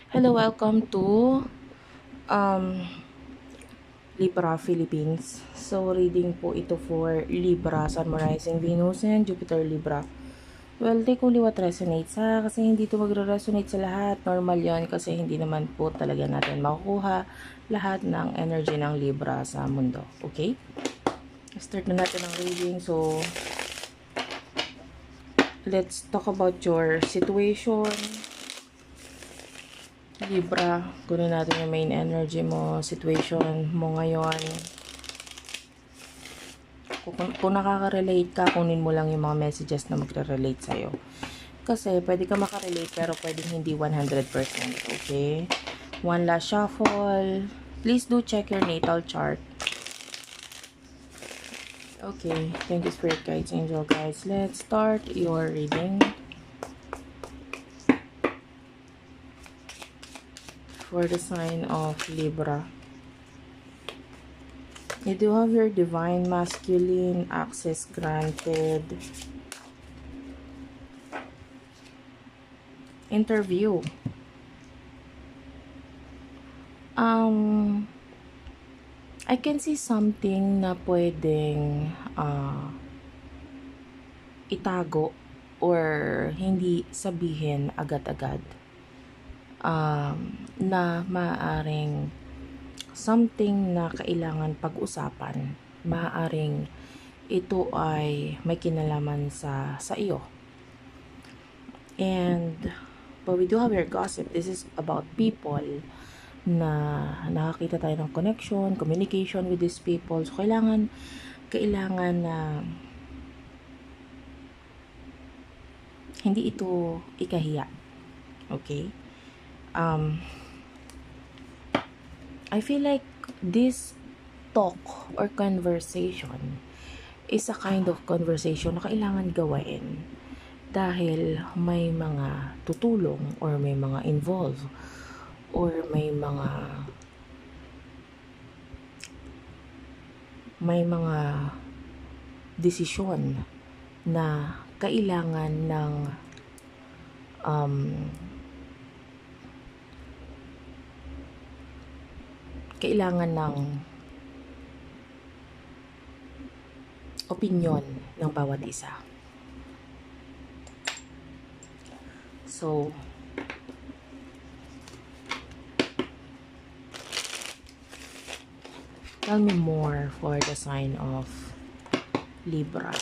Hello, welcome to um, Libra Philippines. So, reading po ito for Libra, Sun, Moon, Rising, Venus, and Jupiter Libra. Well, take only what resonates ha, kasi hindi ito magre-resonate sa lahat. Normal yon kasi hindi naman po talaga natin makukuha lahat ng energy ng Libra sa mundo. Okay? Start na natin ang reading. So, let's talk about your situation. Libra, kunin natin yung main energy mo, situation mo ngayon. Kung nakaka-relate ka, kunin mo lang yung mga messages na magre-relate sa'yo. Kasi pwede ka makarelate pero pwedeng hindi 100%. Okay? One last shuffle. Please do check your natal chart. Okay. Thank you, Spirit Guides, Angel Guides. Let's start your reading. For the sign of Libra. You do have your divine masculine access granted. Interview. I can see something na pwedeng itago or hindi sabihin agad-agad. Na maaaring something na kailangan pag-usapan. Maaaring ito ay may kinalaman sa iyo. And but we do have your gossip. This is about people na nakakita tayo ng connection, communication with these people. So, kailangan na hindi ito ikahiya. Okay? I feel like this talk or conversation is a kind of conversation na kailangan gawain dahil may mga tutulong or may mga involved or may mga desisyon na kailangan ng opinion ng bawat isa. So, tell me more for the sign of Libra.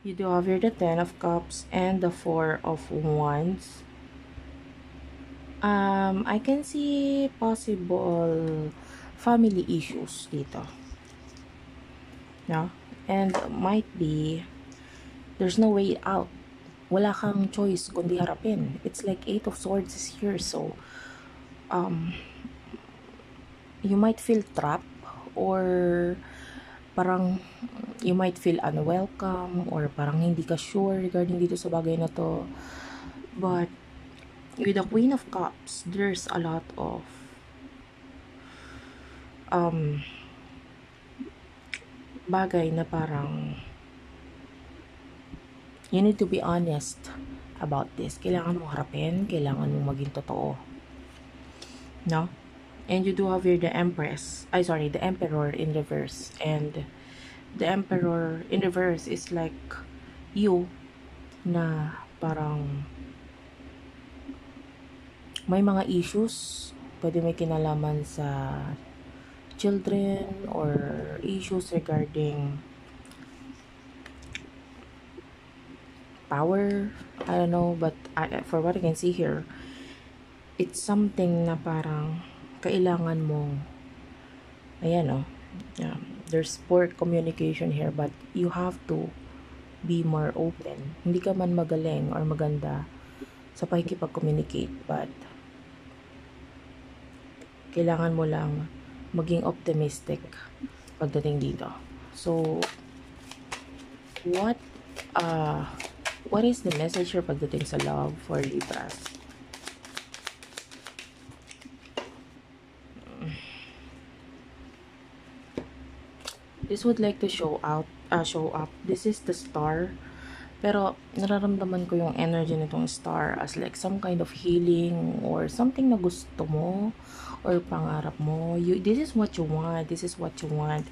You do have here the 10 of Cups and the 4 of Wands. I can see possible family issues dito. No? And might be there's no way out. Wala kang choice kundi harapin. It's like 8 of Swords is here. So, you might feel trapped or parang you might feel unwelcome or parang hindi ka sure regarding dito sa bagay na to. But with the Queen of Cups, there's a lot of bagay na parang you need to be honest about this. Kailangan mo harapin, kailangan mo maging totoo. No? And you do have here the the Emperor in reverse. And the Emperor in reverse is like you na parang may mga issues. Pwede may kinalaman sa children or issues regarding power. I don't know, but for what I can see here, it's something na parang kailangan mong there's poor communication here, but you have to be more open. Hindi ka man magaling or maganda sa pakikipag-communicate, but kailangan mo lang maging optimistic pagdating dito. So, what is the message here pagdating sa love for Libras? this would like to show up. This is the star. Pero nararamdaman ko yung energy nitong star as like some kind of healing or something na gusto mo or pangarap mo. This is what you want. This is what you want.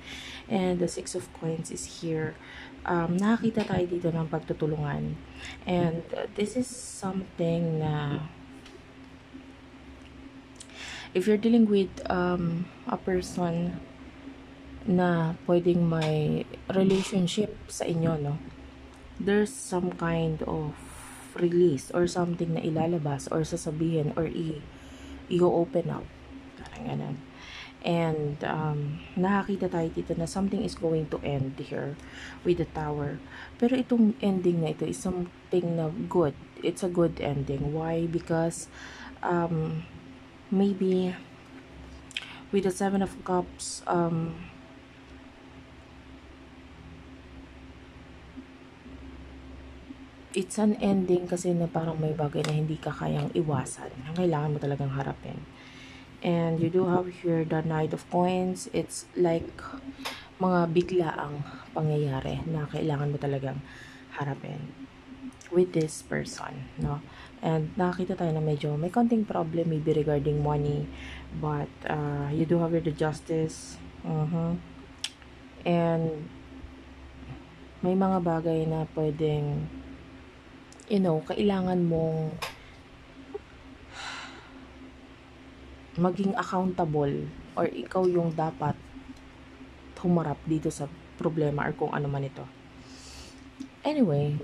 And the Six of Coins is here. Nakakita tayo dito ng pagtutulungan. And this is something na if you're dealing with a person na pwedeng may relationship sa inyo, no? There's some kind of release or something na ilalabas or sasabihin or i-open up. Parang ganun. And nakakita tayo dito na something is going to end here with the Tower. Pero itong ending na ito is something na good. It's a good ending. Why? Because maybe with the Seven of Cups, it's an ending kasi na parang may bagay na hindi ka kayang iwasan. Kailangan mo talagang harapin. And you do have here the Knight of Coins. It's like mga biglaang pangyayari na kailangan mo talagang harapin with this person, no? And nakita tayo na medyo may konting problem maybe regarding money, but you do have here the Justice. And may mga bagay na pwedeng kailangan mong maging accountable or ikaw yung dapat humarap dito sa problema or kung ano man ito. Anyway,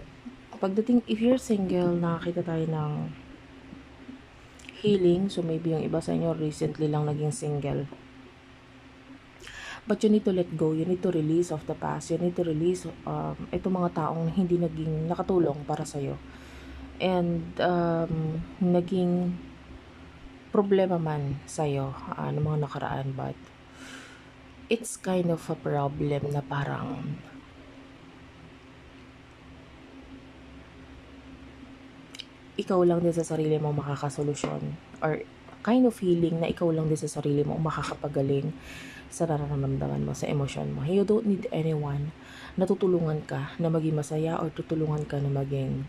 pagdating, if you're single, nakakita tayo ng healing. So maybe yung iba sa inyo recently lang naging single. But you need to let go. You need to release of the past. You need to release itong mga taong hindi naging nakatulong para sa'yo. And naging problema man sa'yo ng mga nakaraan. But it's kind of a problem na parang ikaw lang din sa sarili mo makakasolusyon. Or kind of feeling na ikaw lang din sa sarili mo makakapagaling sa nararamdaman mo, sa emosyon mo. You don't need anyone na tutulungan ka na maging masaya or tutulungan ka na maging,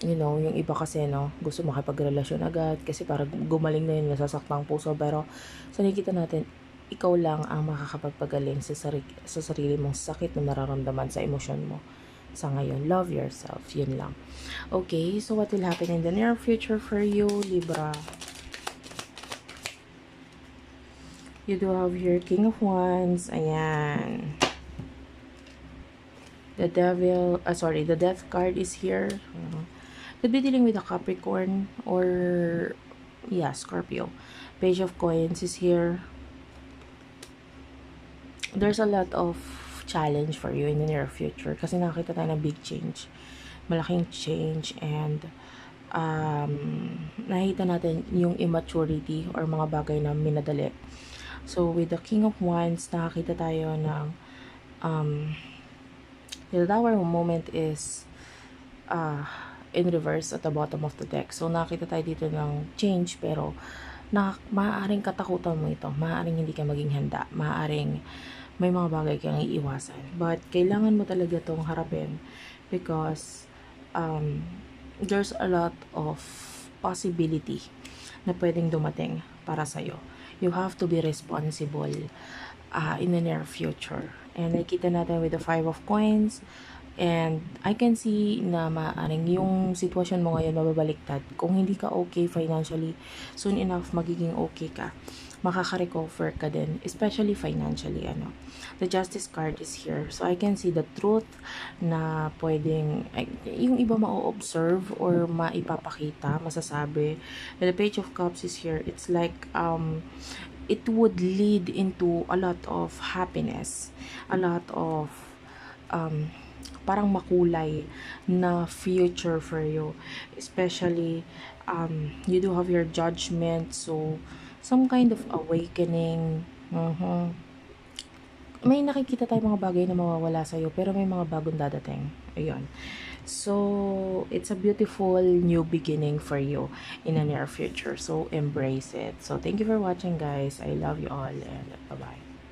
yung iba kasi, gusto makipagrelasyon agad kasi para gumaling na yun, nasasaktan ang puso. Pero sa nakikita natin, ikaw lang ang makakapagpagaling sa sarili mong sakit na nararamdaman sa emosyon mo sa ngayon. Love yourself, yun lang. Okay, so what will happen in the near future for you, Libra? You do have here King of Wands. Ayan. The Devil, the Death card is here. Could be dealing with a Capricorn or, Scorpio. Page of Coins is here. There's a lot of challenge for you in the near future kasi nakita tayo na big change. Malaking change and nakita natin yung immaturity or mga bagay na minadali. So, with the King of Wands, nakakita tayo ng the Tower moment is in reverse at the bottom of the deck. So, nakakita tayo dito ng change pero maaaring katakutan mo ito. Maaaring hindi ka maging handa. Maaaring may mga bagay kang iiwasan. But, kailangan mo talaga itong harapin because there's a lot of possibility na pwedeng dumating para sa'yo. You have to be responsible in the near future. And nakita natin with the Five of Coins. And I can see na maaaring yung sitwasyon mo ngayon mababaliktad. Kung hindi ka okay financially, soon enough magiging okay ka. Makaka-recover ka din, especially financially. The Justice card is here. So I can see the truth na pwedeng, yung iba ma-observe or maipapakita, masasabi. The Page of Cups is here. It's like, it would lead into a lot of happiness. A lot of, parang makulay na future for you. Especially, you do have your judgment. So, some kind of awakening. May nakikita tayo mga bagay na mawawala sa'yo, pero may mga bagong dadating. Ayun. So, it's a beautiful new beginning for you in the near future. So, embrace it. So, thank you for watching, guys. I love you all, and bye-bye.